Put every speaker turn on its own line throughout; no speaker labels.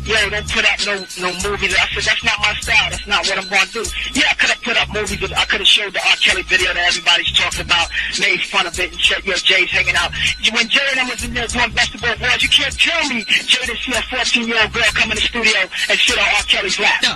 yo, don't put up no movies. I said, that's not my style. That's not what I'm going to do. Yeah, I could have put up movies. I could have showed the R. Kelly video that everybody's talking about, made fun of it, and said, yo, Jay's hanging out. When Jay and I was in there doing basketball awards, you can't tell me Jay didn't see a 14-year-old girl come in the studio and sit on R. Kelly's lap. No.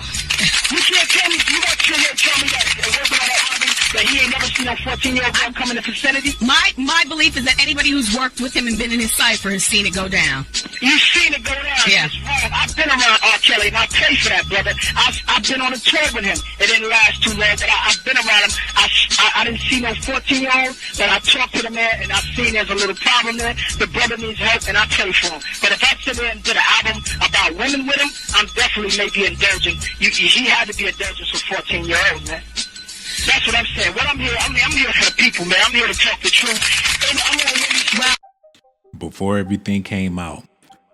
You can't tell me, you want to tell me that working on that album, that he ain't never seen a 14-year-old girl come in the vicinity?
My belief is that anybody who's worked with him and been in his cipher has seen it go down.
You've seen it go down.
Yeah.
It's wrong. I've been around R. Kelly, and I pay for that, brother. I've been on a tour with him. It didn't last too long, but I've been around him. I didn't see no 14-year-old, but I talked to the man, and I've seen there's a little problem there. The brother needs help, and I pay for him. But if I sit there and did an album about women with him, I'm definitely maybe indulging. He had to be indulgent for 14-year-olds, man. That's what I'm saying. What I'm here for the people, man. I'm here to talk the truth. And I'm gonna really...
Before everything came out,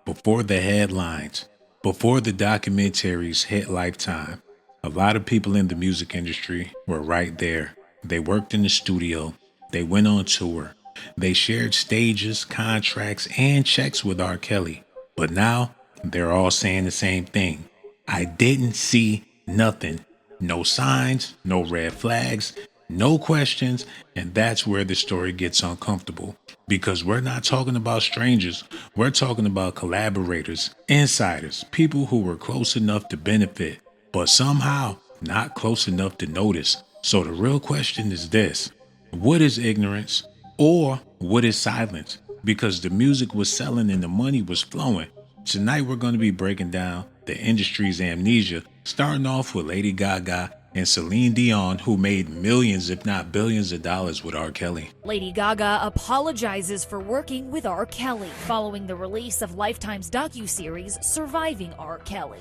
before the headlines, before the documentaries hit Lifetime, a lot of people in the music industry were right there. They worked in the studio. They went on tour. They shared stages, contracts, and checks with R. Kelly. But now they're all saying the same thing. I didn't see nothing. No signs, no red flags, no questions, and that's where the story gets uncomfortable. Because we're not talking about strangers, we're talking about collaborators, insiders, people who were close enough to benefit, but somehow not close enough to notice. So the real question is this: what is ignorance, or what is silence? Because the music was selling and the money was flowing. Tonight we're going to be breaking down the industry's amnesia, starting off with Lady Gaga and Celine Dion, who made millions, if not billions of dollars with R. Kelly.
Lady Gaga apologizes for working with R. Kelly following the release of Lifetime's docuseries Surviving R. Kelly.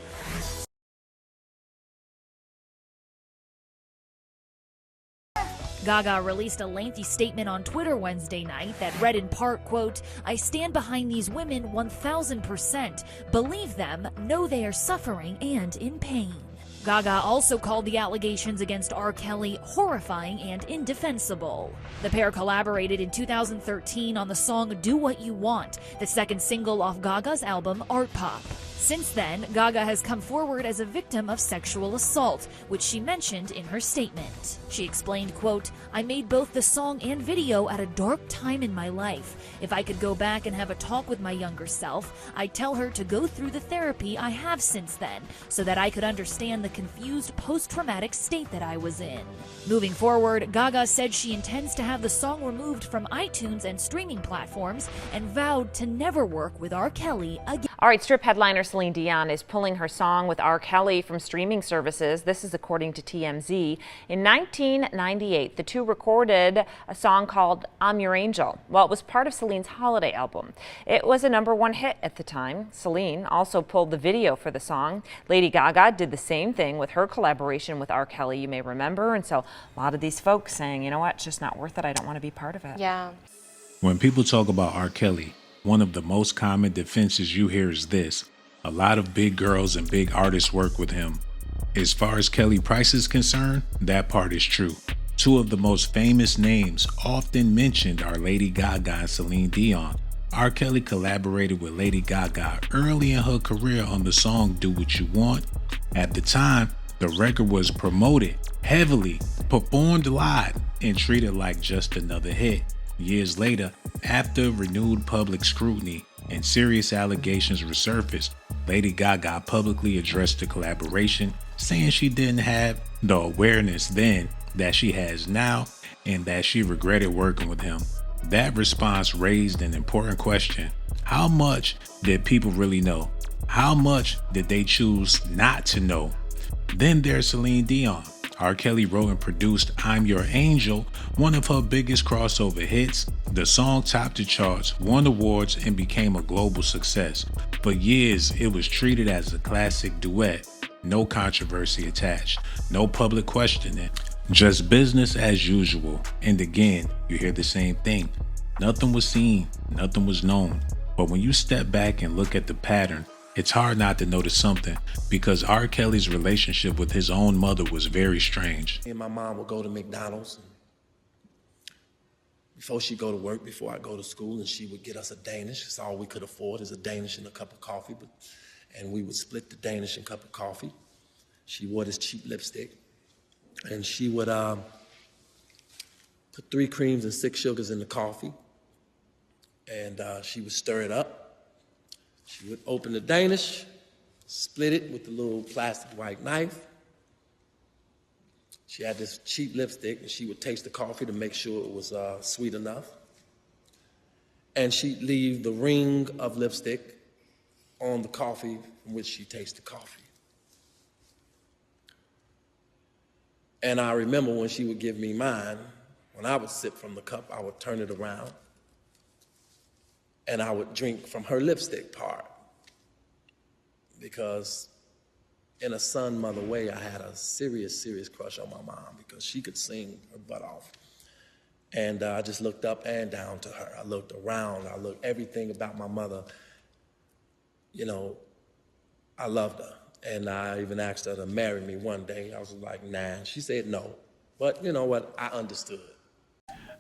Gaga released a lengthy statement on Twitter Wednesday night that read in part, quote, "I stand behind these women 1000%. Believe them, know they are suffering and in pain." Gaga also called the allegations against R. Kelly horrifying and indefensible. The pair collaborated in 2013 on the song Do What You Want, the second single off Gaga's album Art Pop. Since then, Gaga has come forward as a victim of sexual assault, which she mentioned in her statement. She explained, quote, "I made both the song and video at a dark time in my life. If I could go back and have a talk with my younger self, I'd tell her to go through the therapy I have since then, so that I could understand the confused post-traumatic state that I was in." Moving forward, Gaga said she intends to have the song removed from iTunes and streaming platforms and vowed to never work with R. Kelly again.
All right, Strip headliner Celine Dion is pulling her song with R. Kelly from streaming services. This is according to TMZ. In 1998, the two recorded a song called I'm Your Angel. Well, it was part of Celine's holiday album. It was a #1 hit at the time. Celine also pulled the video for the song. Lady Gaga did the same thing with her collaboration with R. Kelly, you may remember. And so a lot of these folks saying, you know what, it's just not worth it. I don't want to be part of it.
Yeah.
When people talk about R. Kelly, one of the most common defenses you hear is this: a lot of big girls and big artists work with him. As far as Kelly Price is concerned, that part is true. Two of the most famous names often mentioned are Lady Gaga and Celine Dion. R. Kelly collaborated with Lady Gaga early in her career on the song Do What You Want. At the time, the record was promoted heavily, performed live, and treated like just another hit. Years later, after renewed public scrutiny and serious allegations resurfaced, Lady Gaga publicly addressed the collaboration, saying she didn't have the awareness then that she has now and that she regretted working with him. That response raised an important question. How much did people really know? How much did they choose not to know? Then there's Celine Dion. R. Kelly wrote and produced I'm Your Angel, one of her biggest crossover hits. The song topped the charts, won awards, and became a global success. For years, it was treated as a classic duet. No controversy attached, no public questioning, just business as usual. And again, you hear the same thing. Nothing was seen, nothing was known. But when you step back and look at the pattern, it's hard not to notice something, because R. Kelly's relationship with his own mother was very strange.
Me and my mom would go to McDonald's before she'd go to work, before I go to school, and she would get us a Danish. It's all we could afford is a Danish and a cup of coffee. But and we would split the Danish and cup of coffee. She wore this cheap lipstick, and she would put 3 creams and 6 sugars in the coffee, and she would stir it up. She would open the Danish, split it with the little plastic white knife. She had this cheap lipstick, and she would taste the coffee to make sure it was sweet enough. And she'd leave the ring of lipstick on the coffee from which she tasted coffee. And I remember when she would give me mine, when I would sip from the cup, I would turn it around, and I would drink from her lipstick part. Because in a son-mother way, I had a serious, serious crush on my mom because she could sing her butt off. And I just looked up and down to her. I looked around. I looked everything about my mother. You know, I loved her. And I even asked her to marry me one day. I was like, nah. She said no. But you know what? I understood.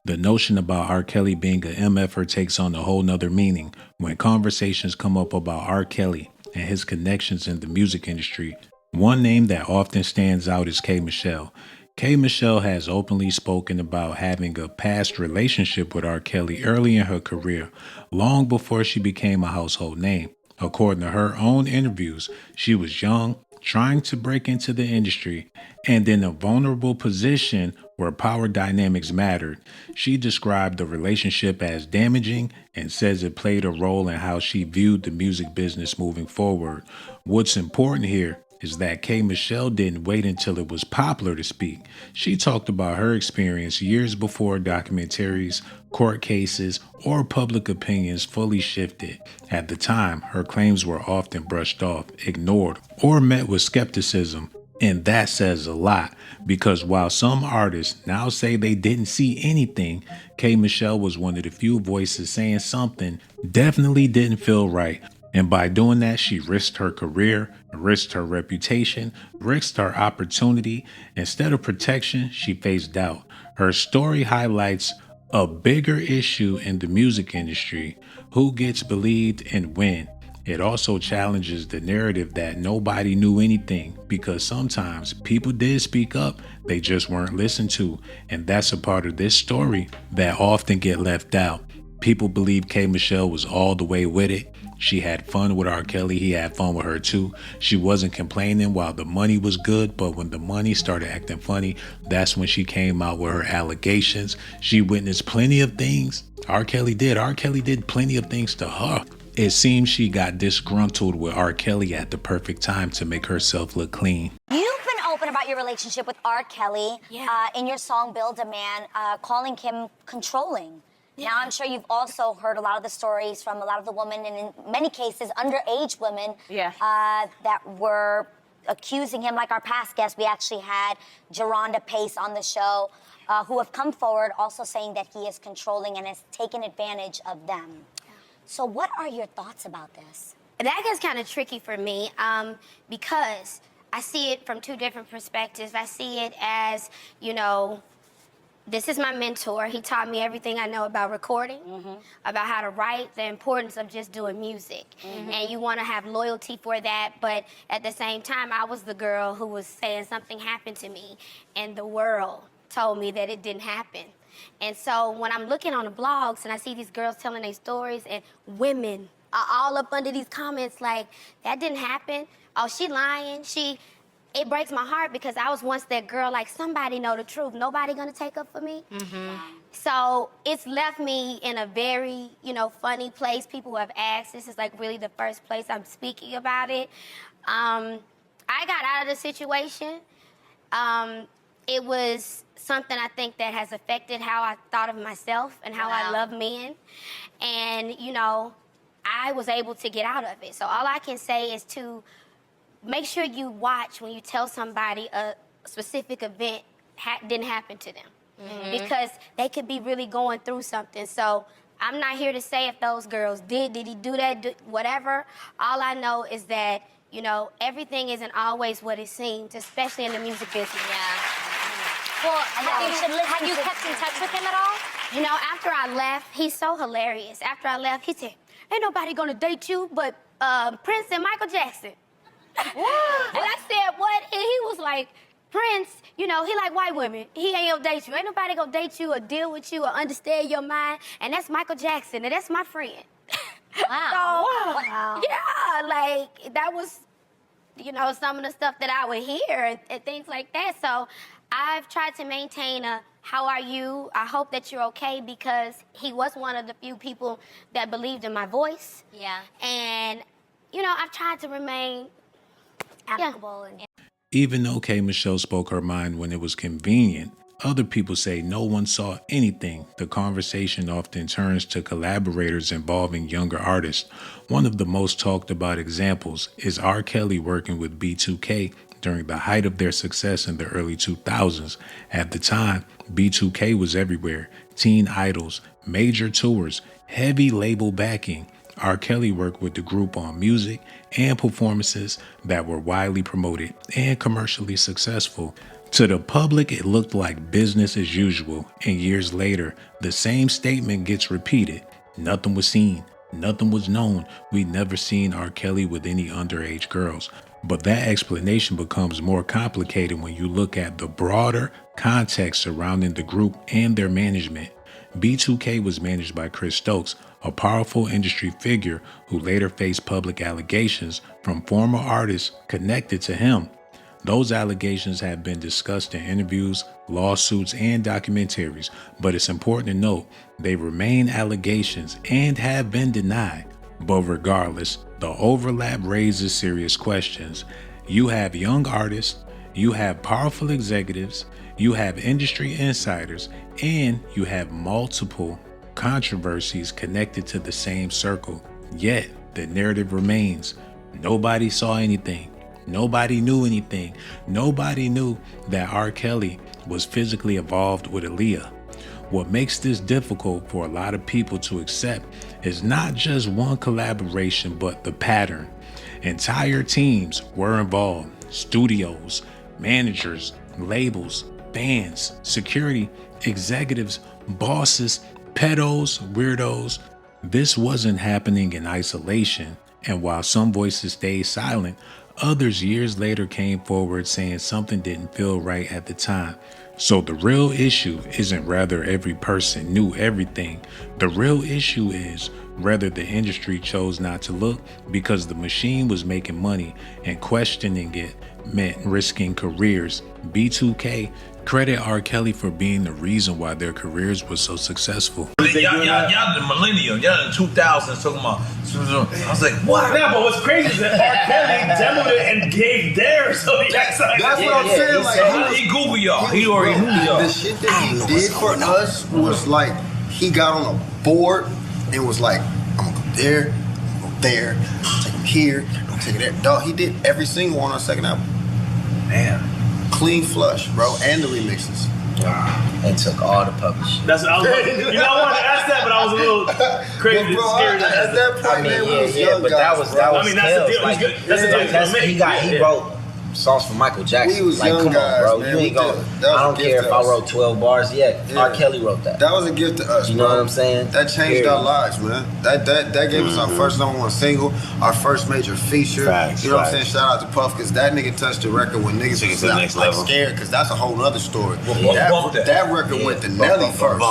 The notion about R. Kelly being an MFer takes on a whole nother meaning when conversations come up about R. Kelly and his connections in the music industry. One name that often stands out is K. Michelle. K. Michelle has openly spoken about having a past relationship with R. Kelly early in her career, long before she became a household name. According to her own interviews, she was young, trying to break into the industry, and in a vulnerable position where power dynamics mattered. She described the relationship as damaging and says it played a role in how she viewed the music business moving forward. What's important here is that K. Michelle didn't wait until it was popular to speak. She talked about her experience years before documentaries, court cases, or public opinions fully shifted. At the time, her claims were often brushed off, ignored, or met with skepticism. And that says a lot, because while some artists now say they didn't see anything, K. Michelle was one of the few voices saying something definitely didn't feel right. And by doing that, she risked her career, risked her reputation, risked her opportunity. Instead of protection, she faced doubt. Her story highlights a bigger issue in the music industry: who gets believed and when. It also challenges the narrative that nobody knew anything, because sometimes people did speak up, they just weren't listened to. And that's a part of this story that often get left out. People believe K. Michelle was all the way with it. She had fun with R. Kelly. He had fun with her too. She wasn't complaining while the money was good, but when the money started acting funny, that's when she came out with her allegations. She witnessed plenty of things. R. Kelly did plenty of things to her. It seems she got disgruntled with R. Kelly at the perfect time to make herself look clean.
You've been open about your relationship with R. Kelly in your song Build a Man, calling him controlling. Now, I'm sure you've also heard a lot of the stories from a lot of the women, and in many cases, underage women that were accusing him. Like our past guest, we actually had Geronda Pace on the show, who have come forward also saying that he is controlling and has taken advantage of them. So what are your thoughts about this?
That gets kind of tricky for me because I see it from two different perspectives. I see it as, you know, this is my mentor. He taught me everything I know about recording, about how to write, the importance of just doing music. And you want to have loyalty for that, but at the same time, I was the girl who was saying something happened to me, and the world told me that it didn't happen. And so when I'm looking on the blogs and I see these girls telling their stories, and women are all up under these comments like, that didn't happen. Oh, she lying. It breaks my heart because I was once that girl, like, somebody know the truth. Nobody gonna take up for me. So it's left me in a very, you know, funny place. People have asked, this is like really the first place I'm speaking about it. I got out of the situation. It was something I think that has affected how I thought of myself and how I love men. And, you know, I was able to get out of it. So all I can say is to make sure you watch when you tell somebody a specific event didn't happen to them. Because they could be really going through something. So I'm not here to say if those girls did he do that, whatever. All I know is that, you know, everything isn't always what it seems, especially in the music business.
Well, have you kept in touch with him at all?
You know, after I left, he's so hilarious. After I left, he said, ain't nobody gonna date you but Prince and Michael Jackson. And I said, what? And he was like, Prince, you know, he like white women. He ain't gonna date you. Ain't nobody gonna date you or deal with you or understand your mind. And that's Michael Jackson, and that's my friend.
Wow.
So, yeah, like, that was, you know, some of the stuff that I would hear and things like that. So I've tried to maintain a, how are you? I hope that you're okay, because he was one of the few people that believed in my voice.
Yeah.
And, you know, I've tried to remain
Amicable and
Even though K. Michelle spoke her mind when it was convenient, other people say no one saw anything. The conversation often turns to collaborators involving younger artists. One of the most talked about examples is R. Kelly working with B2K during the height of their success in the early 2000s. At the time, B2K was everywhere. Teen idols, major tours, heavy label backing. R. Kelly worked with the group on music and performances that were widely promoted and commercially successful. To the public, it looked like business as usual, and years later, the same statement gets repeated. Nothing was seen, nothing was known. We'd never seen R. Kelly with any underage girls. But that explanation becomes more complicated when you look at the broader context surrounding the group and their management. B2K was managed by Chris Stokes, a powerful industry figure who later faced public allegations from former artists connected to him. Those allegations have been discussed in interviews, lawsuits, and documentaries, but it's important to note they remain allegations and have been denied. But regardless, the overlap raises serious questions. You have young artists, you have powerful executives, you have industry insiders, and you have multiple controversies connected to the same circle. Yet, the narrative remains. Nobody saw anything. Nobody knew anything. Nobody knew that R. Kelly was physically involved with Aaliyah. What makes this difficult for a lot of people to accept is not just one collaboration, but the pattern. Entire teams were involved. Studios, managers, labels, fans, security, executives, bosses, pedos, weirdos. This wasn't happening in isolation, and while some voices stayed silent, others years later came forward saying something didn't feel right at the time. So the real issue isn't whether every person knew everything. The real issue is whether the industry chose not to look because the machine was making money, and questioning it meant risking careers. B2K credit R. Kelly for being the reason why their careers were so successful.
Y'all the millennium, y'all in the 2000s talking about. I was like, what?
Nah, but what's crazy is that R. Kelly demoed it and gave theirs. So that's what I'm saying.
Like, he Google y'all. He already knew y'all.
The shit that he did for us was like, he got on a board and was like, I'm gonna go there, I'm gonna go there, I'm take him here, I'm take it there. Dog, he did every single one on our second album.
Damn.
Clean flush, bro, and the remixes.
And took all the publishing.
That's what I was. I wanted to ask that, but I was a little crazy,
bro,
scared.
At that point, man, we was young
but
guys,
that was.
I mean, that's the deal.
He wrote songs for Michael Jackson.
We was
like,
young
come
guys,
on, bro.
man.
You ain't gonna. I don't care if I wrote 12 bars. Yeah, R. Kelly wrote that.
That was a gift to us.
You know what I'm saying?
That changed our lives, man. That gave us our first #1 single, our first major feature.
Facts,
you know what I'm saying? Shout out to Puff, because that nigga touched the record when niggas was like scared, because that's a whole other story. That record went to Nelly first.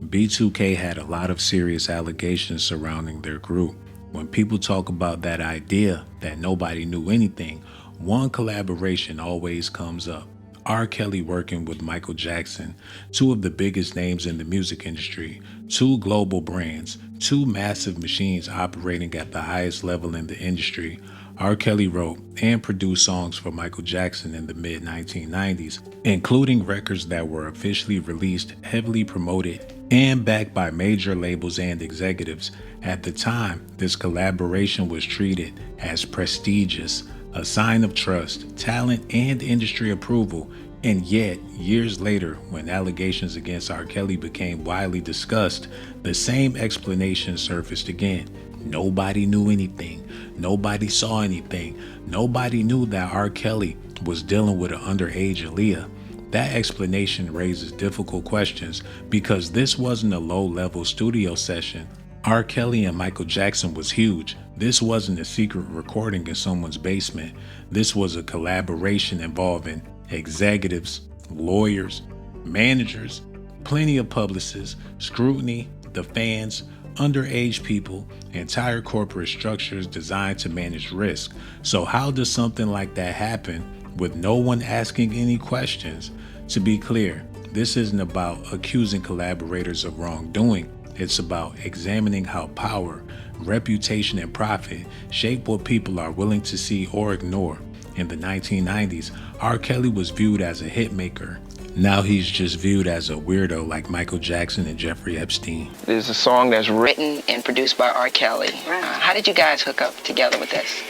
B2K had a lot of serious allegations surrounding their group. When people talk about that idea that nobody knew anything, one collaboration always comes up. R. Kelly working with Michael Jackson, two of the biggest names in the music industry, two global brands, two massive machines operating at the highest level in the industry. R. Kelly wrote and produced songs for Michael Jackson in the mid-1990s, including records that were officially released, heavily promoted, and backed by major labels and executives. At the time, this collaboration was treated as prestigious, a sign of trust, talent, and industry approval. And yet, years later, when allegations against R. Kelly became widely discussed, the same explanation surfaced again. Nobody knew anything. Nobody saw anything. Nobody knew that R. Kelly was dealing with an underage Aaliyah. That explanation raises difficult questions because this wasn't a low-level studio session. R. Kelly and Michael Jackson was huge. This wasn't a secret recording in someone's basement. This was a collaboration involving executives, lawyers, managers, plenty of publicists, scrutiny, the fans, underage people, entire corporate structures designed to manage risk. So how does something like that happen with no one asking any questions? To be clear, this isn't about accusing collaborators of wrongdoing. It's about examining how power, reputation, and profit shape what people are willing to see or ignore. In the 1990s, R. Kelly was viewed as a hitmaker. Now he's just viewed as a weirdo like Michael Jackson and Jeffrey Epstein.
There's a song that's written and produced by R. Kelly. Right. How did you guys hook up together with this?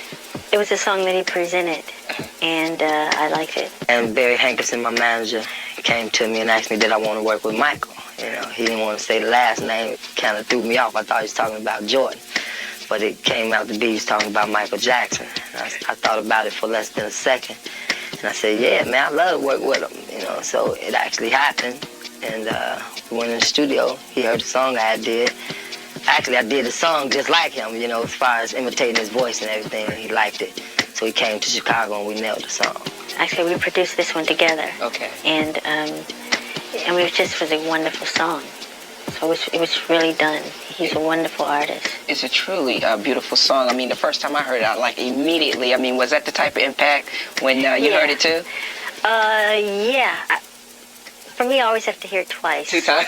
It was a song that he presented, and I liked it.
And Barry Hankerson, my manager, came to me and asked me did I want to work with Michael. You know, he didn't want to say the last name. It kind of threw me off. I thought he was talking about Jordan. But it came out to be he was talking about Michael Jackson. I thought about it for less than a second. And I said, yeah, man, I love to work with him. You know, so it actually happened. And we went in the studio. He heard the song I did. Actually, I did the song just like him, you know, as far as imitating his voice and everything. And he liked it. So he came to Chicago and we nailed the song.
Actually, we produced this one together.
Okay.
And it just was a wonderful song. So it was really done. He's a wonderful artist.
It's a truly beautiful song. I mean, the first time I heard it, I like immediately. I mean, was that the type of impact when you heard it too?
Yeah. For me, I always have to hear it twice.
2 times.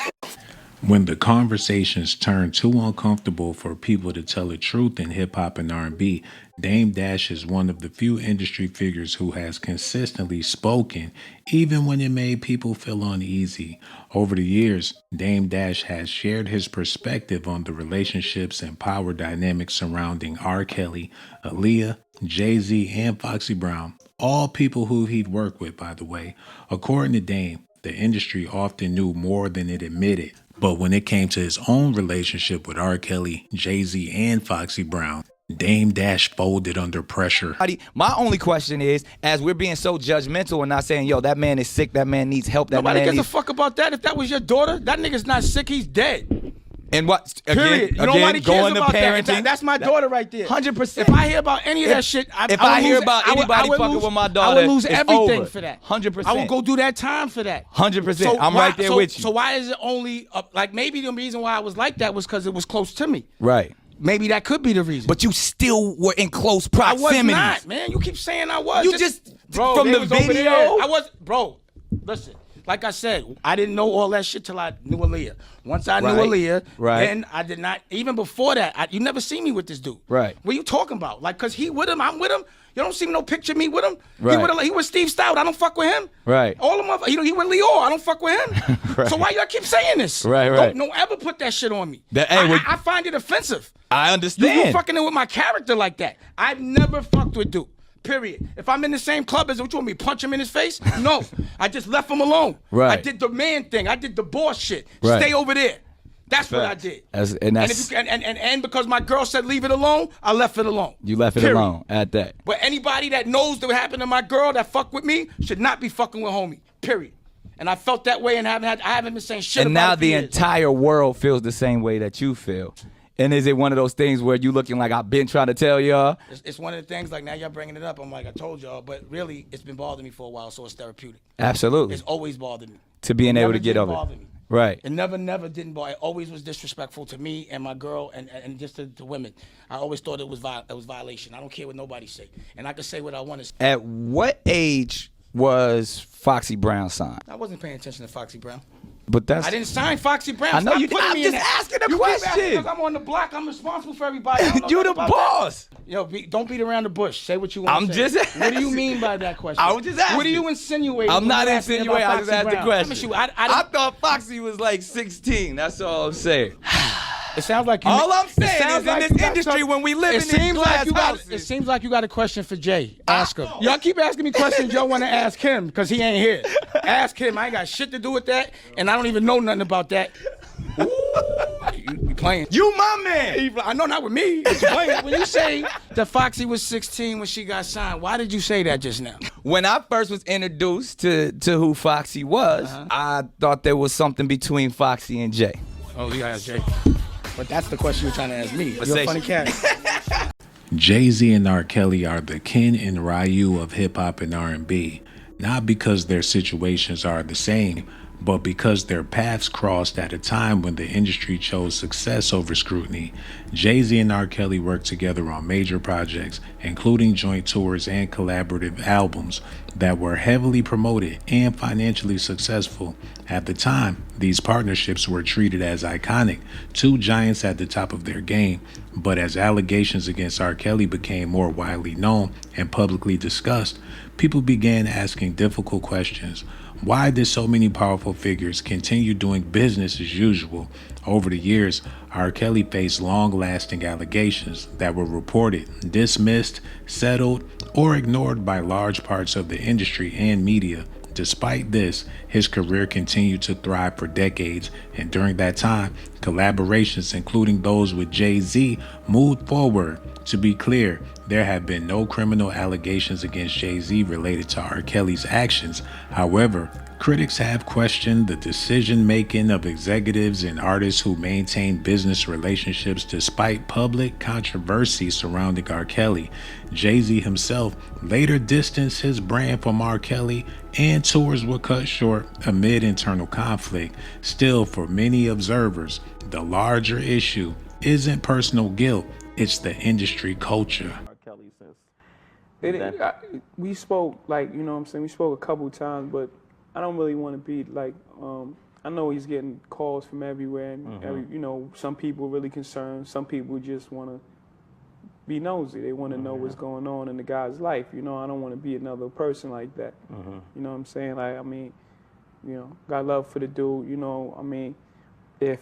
When the conversations turn too uncomfortable for people to tell the truth in hip-hop and R&B, Dame Dash is one of the few industry figures who has consistently spoken, even when it made people feel uneasy. Over the years, Dame Dash has shared his perspective on the relationships and power dynamics surrounding R. Kelly, Aaliyah, Jay-Z, and Foxy Brown, all people who he'd worked with, by the way. According to Dame, the industry often knew more than it admitted. But when it came to his own relationship with R. Kelly, Jay-Z, and Foxy Brown, Dame Dash folded under pressure.
My only question is, as we're being so judgmental and not saying, yo, that man is sick, that man needs help, that
Nobody
man
gives a fuck about that. If that was your daughter, that nigga's not sick, he's dead.
And what?
Period. Nobody cares about that. That's my daughter right there.
100%.
If I hear about any of that shit,
if I hear about anybody fucking with my daughter,
I would lose everything
over.
for that.
100%.
I would go do that time for that.
100%. I'm right there with you.
So why is it only like maybe the reason why I was like that was because it was close to me.
Right.
Maybe that could be the reason.
But you still were in close proximity.
I was not, man. You keep saying I was.
You just
bro,
from the video.
I was, bro. Listen. Like I said, I didn't know all that shit till I knew Aaliyah. Once I knew Aaliyah, then I did not. Even before that, you never see me with this dude.
Right.
What are you talking about? Like, cause he with him, I'm with him. You don't see no picture of me with him.
Right.
He with Steve Stout. I don't fuck with him.
Right.
All of them. He with Lior. I don't fuck with him.
Right.
So why y'all keep saying this?
Right.
Don't ever put that shit on me.
I
find it offensive.
I understand.
You fucking in with my character like that. I've never fucked with dude. Period. If I'm in the same club as him, what you want me to punch him in his face? No. I just left him alone.
Right.
I did the man thing. I did the boss shit.
Right.
Stay over there. That's what I did. And because my girl said leave it alone, I left it alone.
You left it alone at that.
But anybody that knows what happened to my girl that fuck with me should not be fucking with homie. Period. And I felt that way and I haven't been saying shit
and
about it.
And now the entire world feels the same way that you feel. And is it one of those things where you looking like I've been trying to tell y'all?
It's one of the things like now y'all bringing it up. I'm like, I told y'all, but really it's been bothering me for a while, so it's therapeutic.
Absolutely.
It's always bothered me.
To being able to get over it. Right.
It never didn't bother. It always was disrespectful to me and my girl and just to women. I always thought it was violation. I don't care what nobody say. And I can say what I want to say.
At what age was Foxy Brown signed?
I wasn't paying attention to Foxy Brown.
But I
didn't sign Foxy Brown.
I know you.
I'm
just asking a question.
Because I'm on the block. I'm responsible for everybody.
You the boss.
Yo, don't beat around the bush. Say what you want to say.
I'm just asking.
What do you mean by that question?
I was just asking.
What are you insinuating?
I'm not insinuating. I just asked the question.
I
thought Foxy was like 16. That's all I'm saying.
It sounds like you.
All I'm saying is in this industry when we live in these glass houses.
It seems like you got a question for Jay. Ask him. Y'all keep asking me questions y'all want to ask him because he ain't here. Ask him. I ain't got shit to do with that, and I don't even know nothing about that. Ooh, you playing.
You my man.
I know not with me. You playing. When you say that Foxy was 16 when she got signed, why did you say that just now?
When I first was introduced to who Foxy was, I thought there was something between Foxy and Jay.
Oh, yeah, Jay. But that's the question you're trying to ask me. You're a funny cat.
Jay-Z and R. Kelly are the Ken and Ryu of hip-hop and R&B, not because their situations are the same, but because their paths crossed at a time when the industry chose success over scrutiny. Jay-Z and R. Kelly worked together on major projects, including joint tours and collaborative albums that were heavily promoted and financially successful. At the time, these partnerships were treated as iconic, two giants at the top of their game. But as allegations against R. Kelly became more widely known and publicly discussed, people began asking difficult questions. Why did so many powerful figures continue doing business as usual? Over the years, R. Kelly faced long-lasting allegations that were reported, dismissed, settled, or ignored by large parts of the industry and media. Despite this, his career continued to thrive for decades, and during that time, collaborations, including those with Jay-Z, moved forward. To be clear, there have been no criminal allegations against Jay-Z related to R. Kelly's actions. However, critics have questioned the decision-making of executives and artists who maintain business relationships despite public controversy surrounding R. Kelly. Jay-Z himself later distanced his brand from R. Kelly, and tours were cut short amid internal conflict. Still, for many observers, the larger issue isn't personal guilt, it's the industry culture.
We spoke, like, you know what I'm saying, we spoke a couple times, but I don't really want to be like, I know he's getting calls from everywhere, and you know, some people really concerned, some people just want to be nosy. They want to know what's going on in the guy's life. You know, I don't want to be another person like that. You know what I'm saying? Like, I mean, you know, got love for the dude. You know, I mean, if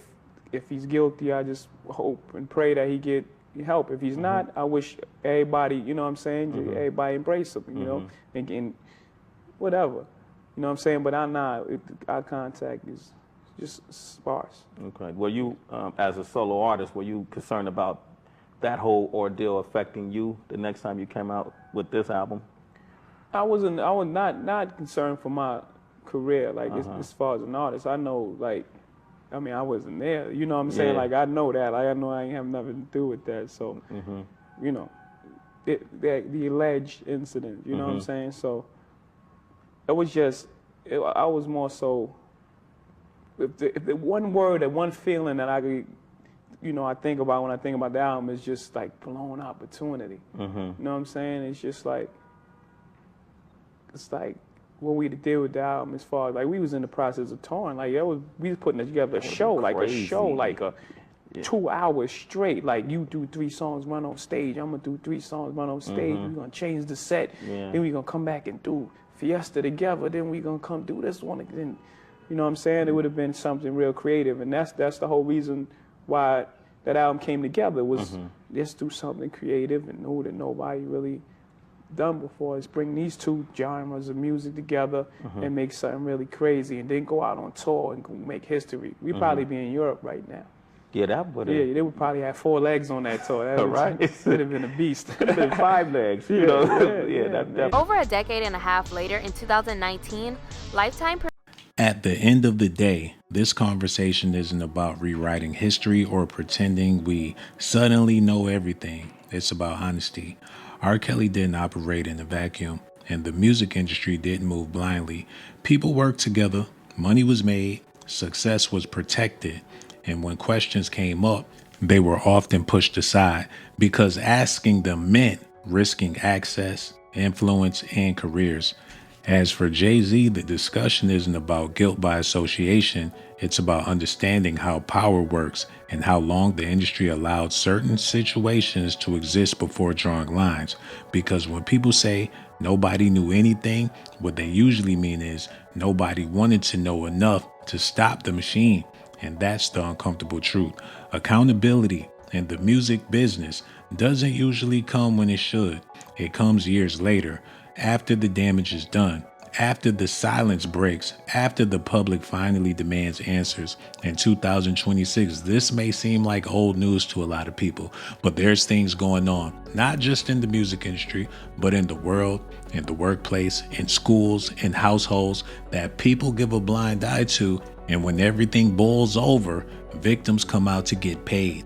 he's guilty, I just hope and pray that he get help. If he's not, I wish everybody, you know what I'm saying, everybody embrace him, you know, and whatever. You know what I'm saying? But our contact is just sparse.
Okay. Were you, as a solo artist, were you concerned about that whole ordeal affecting you the next time you came out with this album?
I was not concerned for my career, like as far as an artist. I know, like, I mean, I wasn't there. You know what I'm saying? Like, I know that. Like, I know I ain't have nothing to do with that. So, you know, the alleged incident, you know what I'm saying? So, it was just, I was more so, if the one word, that one feeling that I could, you know, I think about when I think about the album is just like blown opportunity. You know what I'm saying? It's just like, it's like what we did with the album as far as, like, we was in the process of touring. Like, we was putting together a show, like a 2 hours straight. Like, you do 3 songs, run on stage. I'm gonna do 3 songs, run on stage. We're gonna change the set. Then we're gonna come back and do Fiesta together. Then we're gonna come do this one again. You know what I'm saying? It would have been something real creative, and that's the whole reason why that album came together, was let's do something creative and new that nobody really done before. Is bring these two genres of music together and make something really crazy, and then go out on tour and go make history. We'd probably be in Europe right now.
Yeah, that would.
Yeah, they would probably have 4 legs on that tour. That would have been a beast.
Could have been 5 legs. You know. That.
Over a decade and a half later, in 2019, Lifetime.
At the end of the day, this conversation isn't about rewriting history or pretending we suddenly know everything. It's about honesty. R. Kelly didn't operate in a vacuum, and the music industry didn't move blindly. People worked together, money was made, success was protected, and when questions came up, they were often pushed aside because asking them meant risking access, influence, and careers. As for Jay-Z, the discussion isn't about guilt by association. It's about understanding how power works and how long the industry allowed certain situations to exist before drawing lines. Because when people say nobody knew anything, what they usually mean is nobody wanted to know enough to stop the machine. And that's the uncomfortable truth. Accountability in the music business doesn't usually come when it should. It comes years later, after the damage is done, after the silence breaks, after the public finally demands answers. In 2026, this may seem like old news to a lot of people, but there's things going on, not just in the music industry, but in the world, in the workplace, in schools, in households, that people give a blind eye to And when everything boils over, victims come out to get paid.